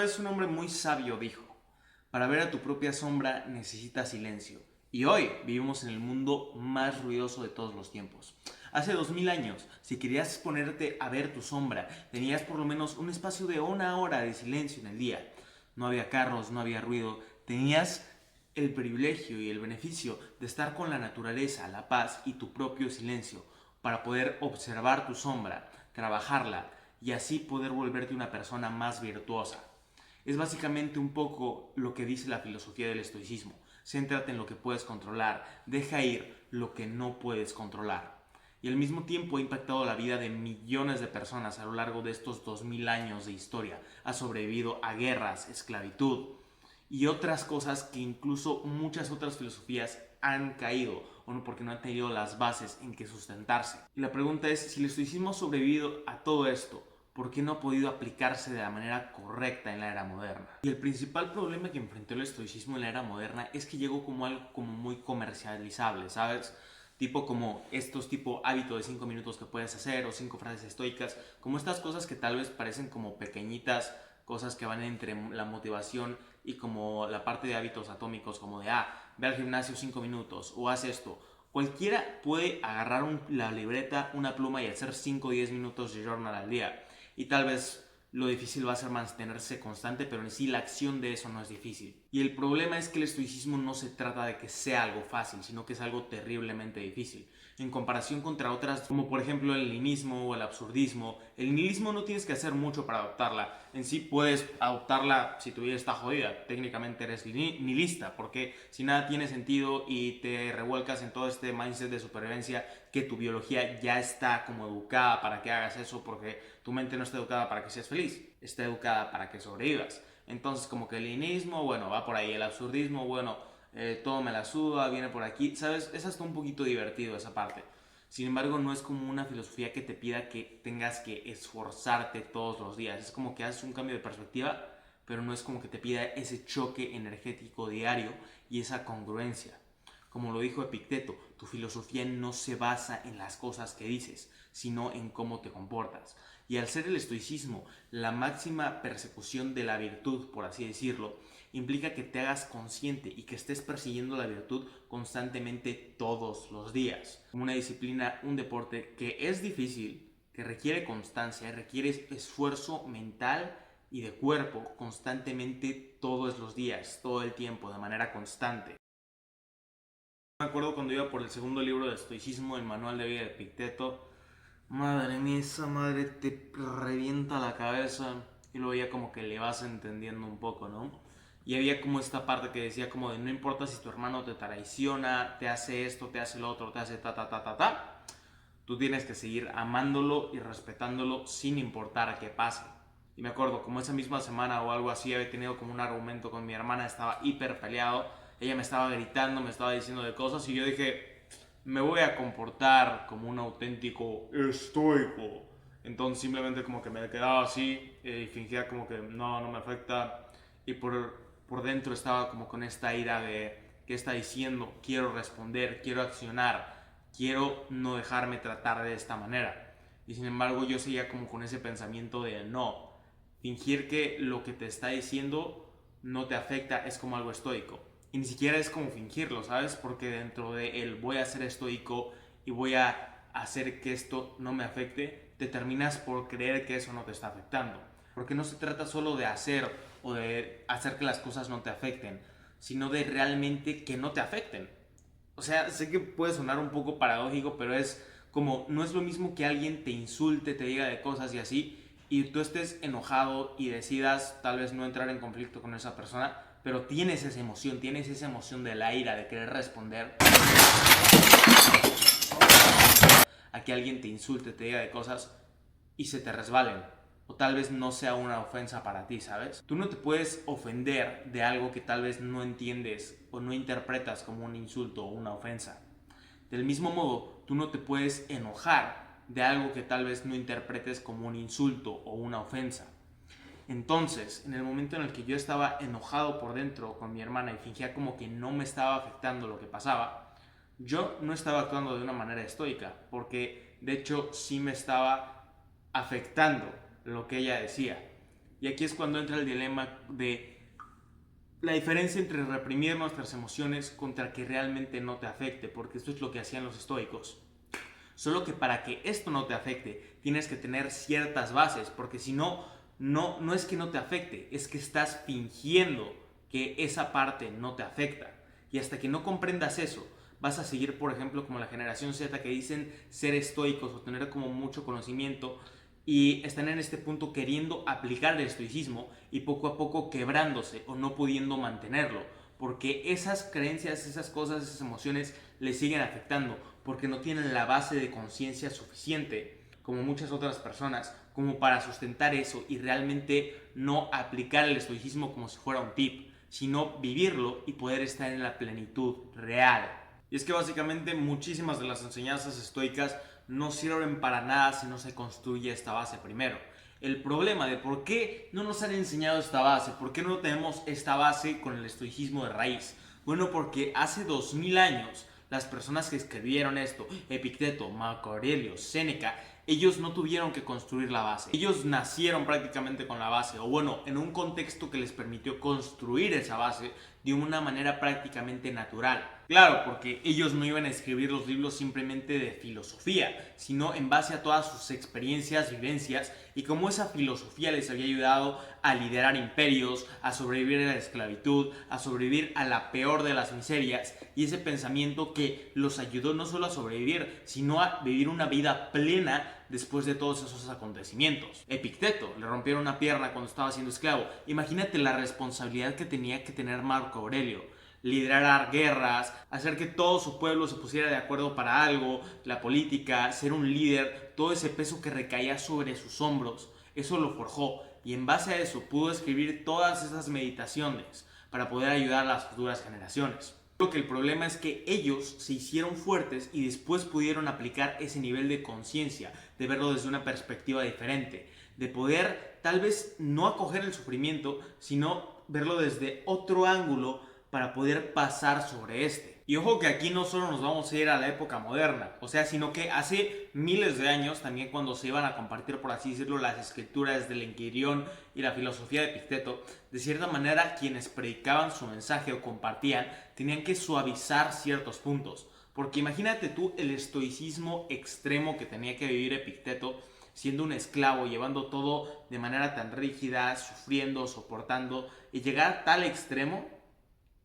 Es un hombre muy sabio, dijo: para ver a tu propia sombra necesitas silencio. Y hoy vivimos en el mundo más ruidoso de todos los tiempos. Hace 2000 años, si querías ponerte a ver tu sombra, tenías por lo menos un espacio de 1 hora de silencio en el día. No había carros, no había ruido. Tenías el privilegio y el beneficio de estar con la naturaleza, la paz y tu propio silencio para poder observar tu sombra, trabajarla y así poder volverte una persona más virtuosa. Es básicamente un poco lo que dice la filosofía del estoicismo. Céntrate en lo que puedes controlar, deja ir lo que no puedes controlar. Y al mismo tiempo ha impactado la vida de millones de personas a lo largo de estos 2000 años de historia. Ha sobrevivido a guerras, esclavitud y otras cosas que incluso muchas otras filosofías han caído o no, porque no han tenido las bases en que sustentarse. Y la pregunta es, si el estoicismo ha sobrevivido a todo esto, ¿por qué no ha podido aplicarse de la manera correcta en la era moderna? Y el principal problema que enfrentó el estoicismo en la era moderna es que llegó como algo como muy comercializable, ¿sabes? Tipo como estos tipo hábitos de 5 minutos que puedes hacer o 5 frases estoicas, como estas cosas que tal vez parecen como pequeñitas, cosas que van entre la motivación y como la parte de hábitos atómicos, como de, ve al gimnasio 5 minutos o haz esto. Cualquiera puede agarrar la libreta, una pluma y hacer 5 o 10 minutos de journal al día. Y tal vez lo difícil va a ser mantenerse constante, pero en sí la acción de eso no es difícil. Y el problema es que el estoicismo no se trata de que sea algo fácil, sino que es algo terriblemente difícil. En comparación contra otras, como por ejemplo el nihilismo o el absurdismo, el nihilismo no tienes que hacer mucho para adoptarla. En sí puedes adoptarla si tu vida está jodida. Técnicamente eres nihilista, porque si nada tiene sentido y te revuelcas en todo este mindset de supervivencia, que tu biología ya está como educada para que hagas eso, porque tu mente no está educada para que seas feliz, está educada para que sobrevivas. Entonces como que el nihilismo, bueno, va por ahí. El absurdismo, bueno, todo me la suda, viene por aquí, ¿sabes? Es hasta un poquito divertido esa parte. Sin embargo, no es como una filosofía que te pida que tengas que esforzarte todos los días. Es como que haces un cambio de perspectiva, pero no es como que te pida ese choque energético diario y esa congruencia. Como lo dijo Epicteto, tu filosofía no se basa en las cosas que dices, sino en cómo te comportas. Y al ser el estoicismo la máxima persecución de la virtud, por así decirlo, implica que te hagas consciente y que estés persiguiendo la virtud constantemente todos los días. Como una disciplina, un deporte que es difícil, que requiere constancia, requiere esfuerzo mental y de cuerpo constantemente todos los días, todo el tiempo, de manera constante. Me acuerdo cuando iba por el segundo libro de estoicismo, el manual de vida de Epicteto. Madre mía, esa madre te revienta la cabeza. Y luego ya como que le vas entendiendo un poco, ¿no? Y había como esta parte que decía como de no importa si tu hermano te traiciona, te hace esto, te hace lo otro, te hace ta ta ta ta ta. Tú tienes que seguir amándolo y respetándolo sin importar a qué pase. Y me acuerdo, como esa misma semana o algo así, había tenido como un argumento con mi hermana, estaba hiper peleado, ella me estaba gritando, me estaba diciendo de cosas y yo dije, me voy a comportar como un auténtico estoico. Entonces simplemente como que me quedaba así y fingía como que no me afecta. Y por dentro estaba como con esta ira de qué está diciendo, quiero responder, quiero accionar, quiero no dejarme tratar de esta manera. Y sin embargo yo seguía como con ese pensamiento de no, fingir que lo que te está diciendo no te afecta es como algo estoico. Y ni siquiera es como fingirlo, ¿sabes? Porque dentro de el voy a ser estoico y voy a hacer que esto no me afecte, te terminas por creer que eso no te está afectando. Porque no se trata solo de hacer o de hacer que las cosas no te afecten, sino de realmente que no te afecten. O sea, sé que puede sonar un poco paradójico, pero es como, no es lo mismo que alguien te insulte, te diga de cosas y así, y tú estés enojado y decidas tal vez no entrar en conflicto con esa persona, pero tienes esa emoción de la ira, de querer responder a que alguien te insulte, te diga de cosas y se te resbalen. O tal vez no sea una ofensa para ti, ¿sabes? Tú no te puedes ofender de algo que tal vez no entiendes o no interpretas como un insulto o una ofensa. Del mismo modo, tú no te puedes enojar de algo que tal vez no interpretes como un insulto o una ofensa. Entonces, en el momento en el que yo estaba enojado por dentro con mi hermana y fingía como que no me estaba afectando lo que pasaba, yo no estaba actuando de una manera estoica, porque de hecho sí me estaba afectando lo que ella decía. Y aquí es cuando entra el dilema de la diferencia entre reprimir nuestras emociones contra que realmente no te afecte, porque esto es lo que hacían los estoicos. Solo que para que esto no te afecte, tienes que tener ciertas bases, porque si no, no es que no te afecte, es que estás fingiendo que esa parte no te afecta. Y hasta que no comprendas eso, vas a seguir, por ejemplo, como la generación Z, que dicen ser estoicos o tener como mucho conocimiento, y están en este punto queriendo aplicar el estoicismo y poco a poco quebrándose o no pudiendo mantenerlo, porque esas creencias, esas cosas, esas emociones les siguen afectando, porque no tienen la base de conciencia suficiente, como muchas otras personas, como para sustentar eso y realmente no aplicar el estoicismo como si fuera un tip, sino vivirlo y poder estar en la plenitud real. Y es que básicamente muchísimas de las enseñanzas estoicas no sirven para nada si no se construye esta base primero. El problema de por qué no nos han enseñado esta base, por qué no tenemos esta base con el estoicismo de raíz. Bueno, porque hace 2000 años las personas que escribieron esto, Epicteto, Marco Aurelio, Séneca, ellos no tuvieron que construir la base. Ellos nacieron prácticamente con la base, o bueno, en un contexto que les permitió construir esa base de una manera prácticamente natural. Claro, porque ellos no iban a escribir los libros simplemente de filosofía, sino en base a todas sus experiencias, vivencias, y cómo esa filosofía les había ayudado a liderar imperios, a sobrevivir a la esclavitud, a sobrevivir a la peor de las miserias, y ese pensamiento que los ayudó no solo a sobrevivir, sino a vivir una vida plena después de todos esos acontecimientos. Epicteto le rompieron una pierna cuando estaba siendo esclavo. Imagínate la responsabilidad que tenía que tener Marco Aurelio. Liderar guerras, hacer que todo su pueblo se pusiera de acuerdo para algo, la política, ser un líder, todo ese peso que recaía sobre sus hombros, eso lo forjó y en base a eso pudo escribir todas esas meditaciones para poder ayudar a las futuras generaciones. Creo que el problema es que ellos se hicieron fuertes y después pudieron aplicar ese nivel de conciencia, de verlo desde una perspectiva diferente, de poder tal vez no acoger el sufrimiento, sino verlo desde otro ángulo para poder pasar sobre este. Y ojo que aquí no solo nos vamos a ir a la época moderna, o sea, sino que hace miles de años, también cuando se iban a compartir, por así decirlo, las escrituras del Enquirión y la filosofía de Epicteto, de cierta manera quienes predicaban su mensaje o compartían tenían que suavizar ciertos puntos. Porque imagínate tú el estoicismo extremo que tenía que vivir Epicteto, siendo un esclavo, llevando todo de manera tan rígida, sufriendo, soportando, y llegar a tal extremo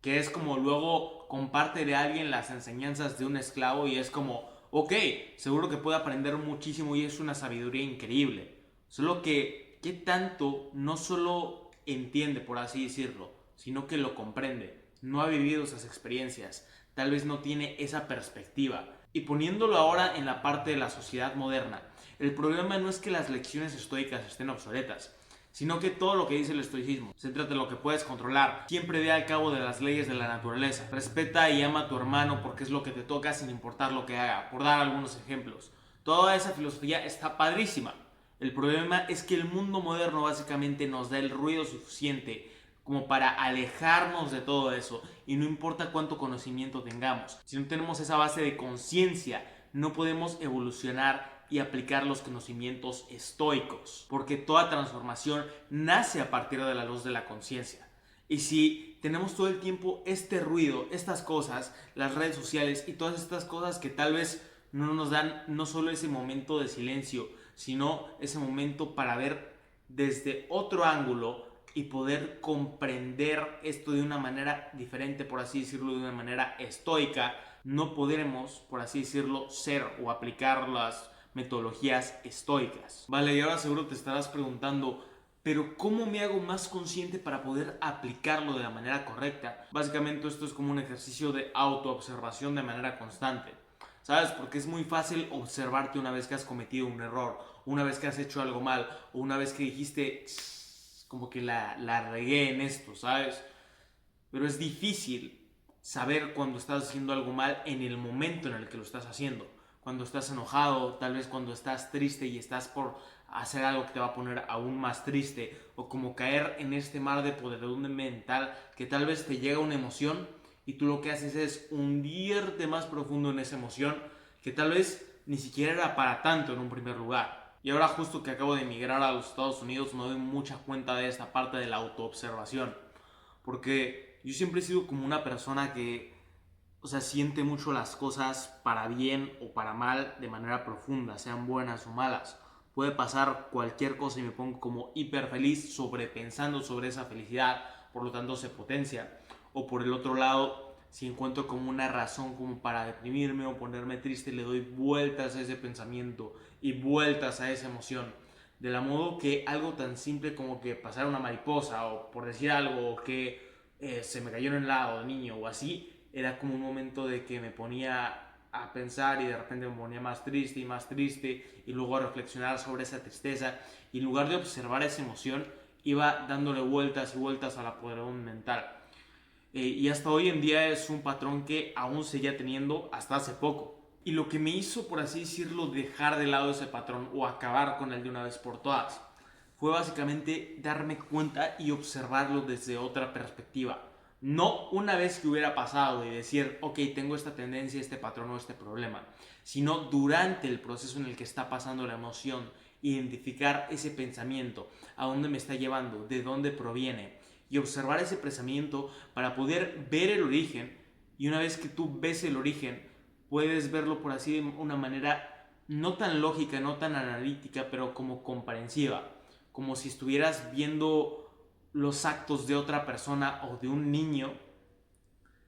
que es como luego comparte de alguien las enseñanzas de un esclavo y es como, ok, seguro que puede aprender muchísimo y es una sabiduría increíble. Solo que, ¿qué tanto no solo entiende, por así decirlo, sino que lo comprende? No ha vivido esas experiencias, tal vez no tiene esa perspectiva. Y poniéndolo ahora en la parte de la sociedad moderna, el problema no es que las lecciones estoicas estén obsoletas, sino que todo lo que dice el estoicismo, céntrate en lo que puedes controlar, siempre ve al cabo de las leyes de la naturaleza, respeta y ama a tu hermano porque es lo que te toca sin importar lo que haga, por dar algunos ejemplos. Toda esa filosofía está padrísima. El problema es que el mundo moderno básicamente nos da el ruido suficiente como para alejarnos de todo eso y no importa cuánto conocimiento tengamos. Si no tenemos esa base de conciencia, no podemos evolucionar y aplicar los conocimientos estoicos, porque toda transformación nace a partir de la luz de la conciencia. Y si tenemos todo el tiempo este ruido, estas cosas, las redes sociales y todas estas cosas que tal vez no nos dan no solo ese momento de silencio, sino ese momento para ver desde otro ángulo y poder comprender esto de una manera diferente, por así decirlo, de una manera estoica, no podremos, por así decirlo, ser o aplicar las metodologías estoicas. Vale, y ahora seguro te estarás preguntando, pero ¿cómo me hago más consciente para poder aplicarlo de la manera correcta? Básicamente esto es como un ejercicio de autoobservación de manera constante. ¿Sabes? Porque es muy fácil observarte una vez que has cometido un error, una vez que has hecho algo mal, o una vez que dijiste, como que la regué en esto, ¿sabes? Pero es difícil saber cuando estás haciendo algo mal en el momento en el que lo estás haciendo. Cuando estás enojado, tal vez cuando estás triste y estás por hacer algo que te va a poner aún más triste, o como caer en este mar de podredumbre mental que tal vez te llega una emoción y tú lo que haces es hundirte más profundo en esa emoción que tal vez ni siquiera era para tanto en un primer lugar. Y ahora justo que acabo de emigrar a los Estados Unidos me doy mucha cuenta de esta parte de la autoobservación. Porque yo siempre he sido como una persona que, o sea, siente mucho las cosas para bien o para mal de manera profunda, sean buenas o malas. Puede pasar cualquier cosa y me pongo como hiper feliz sobrepensando sobre esa felicidad, por lo tanto se potencia. O por el otro lado, si encuentro como una razón como para deprimirme o ponerme triste, le doy vueltas a ese pensamiento y vueltas a esa emoción. De la modo que algo tan simple como que pasar una mariposa o por decir algo que se me cayó en el lado de niño o así, era como un momento de que me ponía a pensar y de repente me ponía más triste y luego a reflexionar sobre esa tristeza y en lugar de observar esa emoción iba dándole vueltas y vueltas a la podredumbre mental. Y hasta hoy en día es un patrón que aún seguía teniendo hasta hace poco. Y lo que me hizo, por así decirlo, dejar de lado ese patrón o acabar con él de una vez por todas fue básicamente darme cuenta y observarlo desde otra perspectiva. No una vez que hubiera pasado y decir, ok, tengo esta tendencia, este patrón o este problema, sino durante el proceso en el que está pasando la emoción, identificar ese pensamiento, a dónde me está llevando, de dónde proviene, y observar ese pensamiento para poder ver el origen. Y una vez que tú ves el origen, puedes verlo por así de una manera no tan lógica, no tan analítica, pero como comprensiva, como si estuvieras viendo los actos de otra persona o de un niño.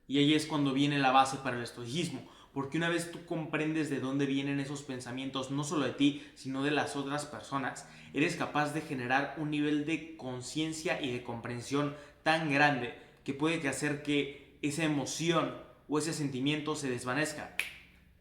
Y ahí es cuando viene la base para el estoicismo, porque una vez tú comprendes de dónde vienen esos pensamientos, no solo de ti, sino de las otras personas, eres capaz de generar un nivel de conciencia y de comprensión tan grande que puede hacer que esa emoción o ese sentimiento se desvanezca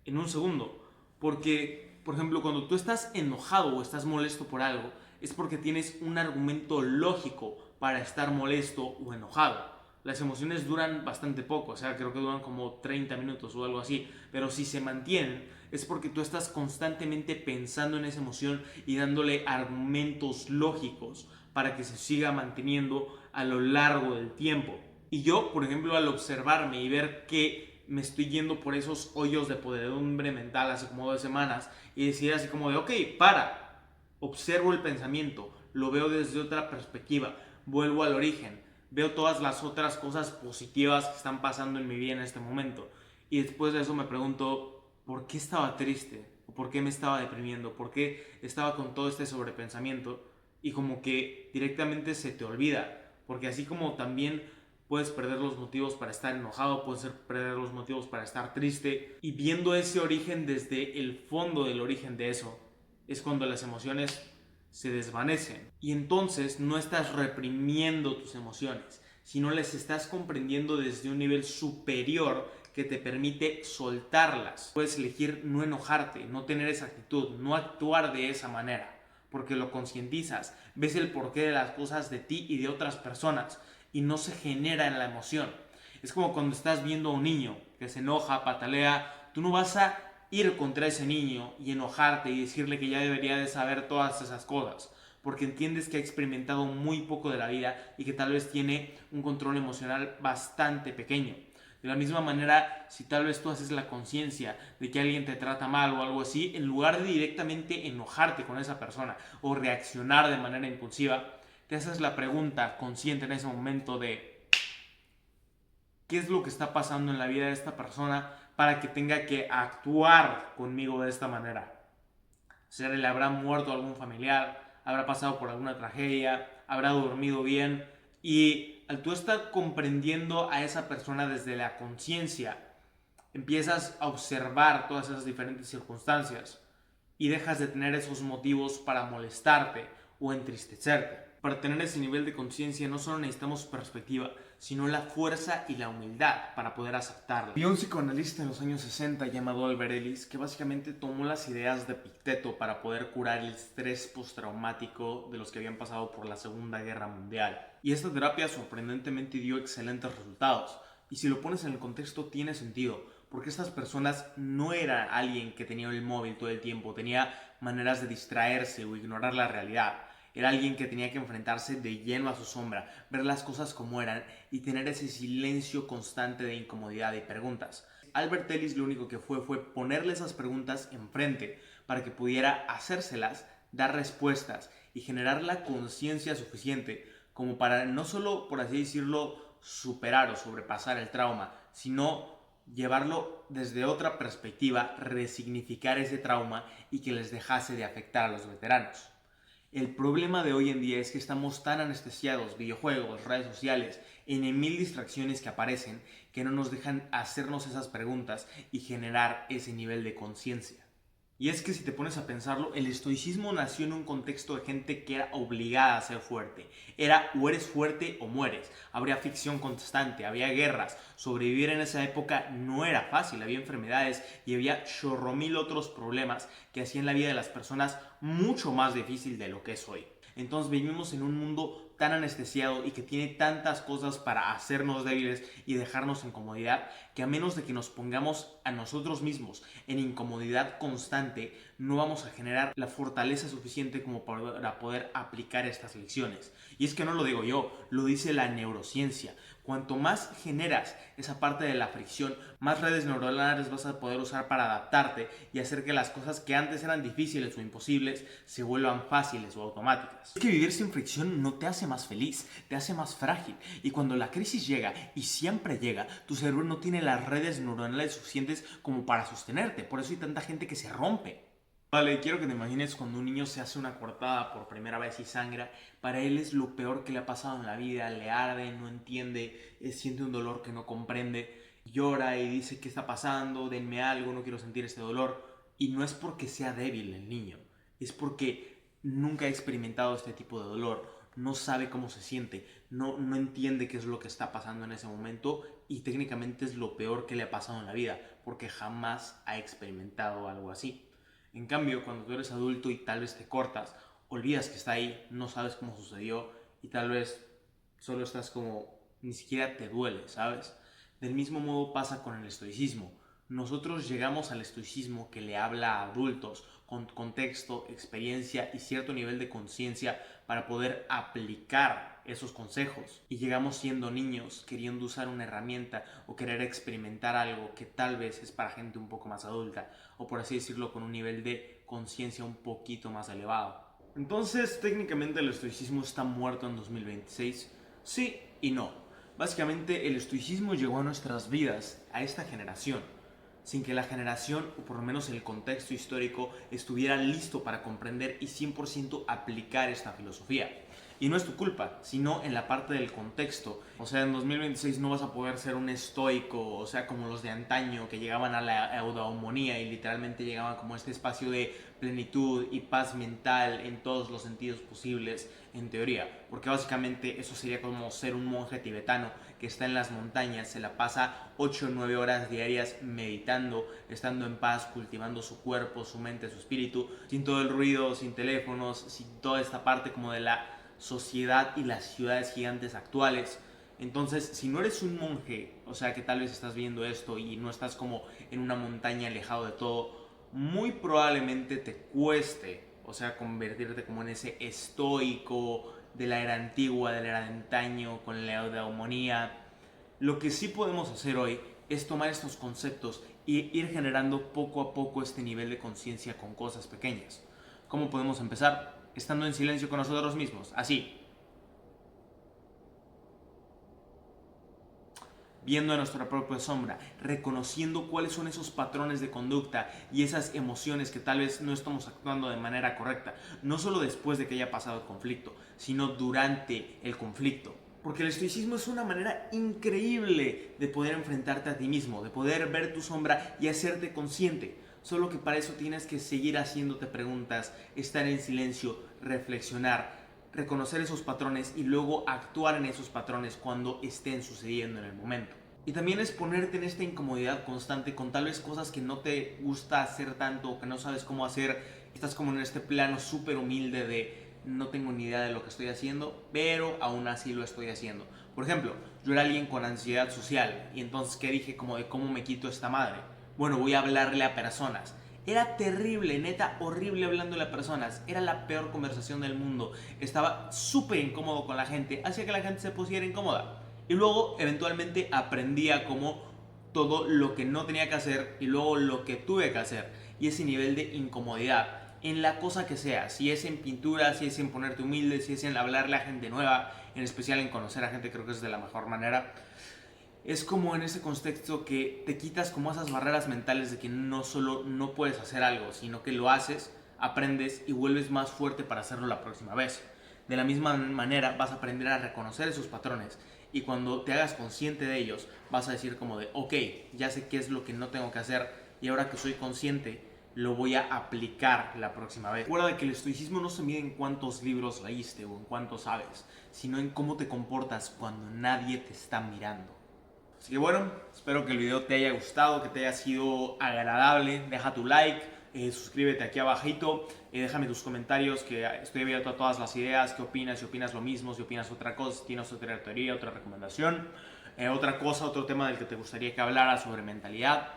en un segundo. Porque, por ejemplo, cuando tú estás enojado o estás molesto por algo, es porque tienes un argumento lógico para estar molesto o enojado. Las emociones duran bastante poco, o sea, creo que duran como 30 minutos o algo así, pero si se mantienen es porque tú estás constantemente pensando en esa emoción y dándole argumentos lógicos para que se siga manteniendo a lo largo del tiempo. Y yo, por ejemplo, al observarme y ver que me estoy yendo por esos hoyos de podredumbre mental hace como 2 semanas y decir así como de, ok, observo el pensamiento, lo veo desde otra perspectiva, vuelvo al origen, veo todas las otras cosas positivas que están pasando en mi vida en este momento. Y después de eso me pregunto, ¿por qué estaba triste? ¿O por qué me estaba deprimiendo? ¿Por qué estaba con todo este sobrepensamiento? Y como que directamente se te olvida. Porque así como también puedes perder los motivos para estar enojado, puedes perder los motivos para estar triste. Y viendo ese origen desde el fondo del origen de eso, es cuando las emociones se desvanecen. Y entonces no estás reprimiendo tus emociones, sino les estás comprendiendo desde un nivel superior que te permite soltarlas. Puedes elegir no enojarte, no tener esa actitud, no actuar de esa manera, porque lo concientizas, ves el porqué de las cosas de ti y de otras personas y no se genera en la emoción. Es como cuando estás viendo a un niño que se enoja, patalea, tú no vas a ir contra ese niño y enojarte y decirle que ya debería de saber todas esas cosas, porque entiendes que ha experimentado muy poco de la vida y que tal vez tiene un control emocional bastante pequeño. De la misma manera, si tal vez tú haces la conciencia de que alguien te trata mal o algo así, en lugar de directamente enojarte con esa persona o reaccionar de manera impulsiva, te haces la pregunta consciente en ese momento de qué es lo que está pasando en la vida de esta persona para que tenga que actuar conmigo de esta manera. ¿Se le habrá muerto algún familiar? ¿Habrá pasado por alguna tragedia? ¿Habrá dormido bien? Y al tú estar comprendiendo a esa persona desde la conciencia, empiezas a observar todas esas diferentes circunstancias y dejas de tener esos motivos para molestarte o entristecerte. Para tener ese nivel de conciencia no solo necesitamos perspectiva, sino la fuerza y la humildad para poder aceptarla. Vi un psicoanalista en los años 60 llamado Albert Ellis que básicamente tomó las ideas de Epicteto para poder curar el estrés postraumático de los que habían pasado por la Segunda Guerra Mundial. Y esta terapia sorprendentemente dio excelentes resultados. Y si lo pones en el contexto tiene sentido, porque estas personas no eran alguien que tenía el móvil todo el tiempo, tenía maneras de distraerse o ignorar la realidad. Era alguien que tenía que enfrentarse de lleno a su sombra, ver las cosas como eran y tener ese silencio constante de incomodidad y preguntas. Albert Ellis lo único que fue ponerle esas preguntas enfrente para que pudiera hacérselas dar respuestas y generar la conciencia suficiente como para no solo, por así decirlo, superar o sobrepasar el trauma, sino llevarlo desde otra perspectiva, resignificar ese trauma y que les dejase de afectar a los veteranos. El problema de hoy en día es que estamos tan anestesiados, videojuegos, redes sociales, en mil distracciones que aparecen, que no nos dejan hacernos esas preguntas y generar ese nivel de conciencia. Y es que si te pones a pensarlo, el estoicismo nació en un contexto de gente que era obligada a ser fuerte. Era o eres fuerte o mueres. Habría ficción constante, había guerras. Sobrevivir en esa época no era fácil, había enfermedades y había chorromil otros problemas que hacían la vida de las personas mucho más difícil de lo que es hoy. Entonces vivimos en un mundo tan anestesiado y que tiene tantas cosas para hacernos débiles y dejarnos en comodidad, que a menos de que nos pongamos a nosotros mismos en incomodidad constante, no vamos a generar la fortaleza suficiente como para poder aplicar estas lecciones. Y es que no lo digo yo, lo dice la neurociencia. Cuanto más generas esa parte de la fricción, más redes neuronales vas a poder usar para adaptarte y hacer que las cosas que antes eran difíciles o imposibles se vuelvan fáciles o automáticas. Es que vivir sin fricción no te hace más feliz, te hace más frágil. Y cuando la crisis llega, y siempre llega, tu cerebro no tiene las redes neuronales suficientes como para sostenerte. Por eso hay tanta gente que se rompe. Vale, quiero que te imagines cuando un niño se hace una cortada por primera vez y sangra. Para él es lo peor que le ha pasado en la vida, le arde, no entiende, siente un dolor que no comprende, llora y dice ¿qué está pasando? Denme algo, no quiero sentir este dolor. Y no es porque sea débil el niño, es porque nunca ha experimentado este tipo de dolor, no sabe cómo se siente, no entiende qué es lo que está pasando en ese momento y técnicamente es lo peor que le ha pasado en la vida, porque jamás ha experimentado algo así. En cambio, cuando tú eres adulto y tal vez te cortas, olvidas que está ahí, no sabes cómo sucedió y tal vez solo estás como, ni siquiera te duele, ¿sabes? Del mismo modo pasa con el estoicismo. Nosotros llegamos al estoicismo que le habla a adultos con contexto, experiencia y cierto nivel de conciencia para poder aplicar esos consejos. Y llegamos siendo niños queriendo usar una herramienta o querer experimentar algo que tal vez es para gente un poco más adulta o por así decirlo con un nivel de conciencia un poquito más elevado. Entonces, técnicamente el estoicismo está muerto en 2026. Sí y no. Básicamente el estoicismo llegó a nuestras vidas, a esta generación, sin que la generación, o por lo menos el contexto histórico, estuviera listo para comprender y 100% aplicar esta filosofía. Y no es tu culpa, sino en la parte del contexto. O sea, en 2026 no vas a poder ser un estoico, o sea, como los de antaño que llegaban a la eudaemonía y literalmente llegaban como a este espacio de plenitud y paz mental en todos los sentidos posibles, en teoría. Porque básicamente eso sería como ser un monje tibetano que está en las montañas, se la pasa 8 o 9 horas diarias meditando, estando en paz, cultivando su cuerpo, su mente, su espíritu, sin todo el ruido, sin teléfonos, sin toda esta parte como de la sociedad y las ciudades gigantes actuales. Entonces, si no eres un monje, o sea que tal vez estás viendo esto y no estás como en una montaña alejado de todo, muy probablemente te cueste, o sea, convertirte como en ese estoico de la era antigua, de la era de antaño, con la eudemonía. Lo que sí podemos hacer hoy es tomar estos conceptos y ir generando poco a poco este nivel de conciencia con cosas pequeñas. ¿Cómo podemos empezar? Estando en silencio con nosotros mismos, así. Viendo a nuestra propia sombra, reconociendo cuáles son esos patrones de conducta y esas emociones que tal vez no estamos actuando de manera correcta, no solo después de que haya pasado el conflicto, sino durante el conflicto. Porque el estoicismo es una manera increíble de poder enfrentarte a ti mismo, de poder ver tu sombra y hacerte consciente. Solo que para eso tienes que seguir haciéndote preguntas, estar en silencio, reflexionar, reconocer esos patrones y luego actuar en esos patrones cuando estén sucediendo en el momento. Y también es ponerte en esta incomodidad constante con tal vez cosas que no te gusta hacer tanto o que no sabes cómo hacer. Estás como en este plano súper humilde de no tengo ni idea de lo que estoy haciendo, pero aún así lo estoy haciendo. Por ejemplo, yo era alguien con ansiedad social y entonces ¿qué dije? Como de cómo me quito esta madre. Bueno, voy a hablarle a personas. Era terrible, neta, horrible hablándole a personas. Era la peor conversación del mundo. Estaba súper incómodo con la gente. Hacía que la gente se pusiera incómoda. Y luego, eventualmente, aprendía como todo lo que no tenía que hacer y luego lo que tuve que hacer. Y ese nivel de incomodidad en la cosa que sea, si es en pintura, si es en ponerte humilde, si es en hablarle a gente nueva, en especial en conocer a gente, creo que es de la mejor manera. Es como en ese contexto que te quitas como esas barreras mentales de que no solo no puedes hacer algo, sino que lo haces, aprendes y vuelves más fuerte para hacerlo la próxima vez. De la misma manera vas a aprender a reconocer esos patrones y cuando te hagas consciente de ellos vas a decir como de, ok, ya sé qué es lo que no tengo que hacer y ahora que soy consciente lo voy a aplicar la próxima vez. Recuerda que el estoicismo no se mide en cuántos libros leíste o en cuántos sabes, sino en cómo te comportas cuando nadie te está mirando. Así que bueno, espero que el video te haya gustado, que te haya sido agradable. Deja tu like, suscríbete aquí abajito, déjame tus comentarios, que estoy abierto a todas las ideas. ¿Qué opinas? Si opinas lo mismo, si opinas otra cosa, si tienes otra teoría, otra recomendación, otra cosa, otro tema del que te gustaría que hablara sobre mentalidad.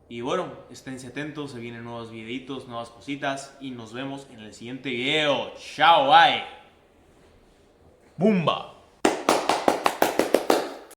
Y bueno, esténse atentos, se vienen nuevos videitos, nuevas cositas y nos vemos en el siguiente video. ¡Chao, bye! ¡Bumba!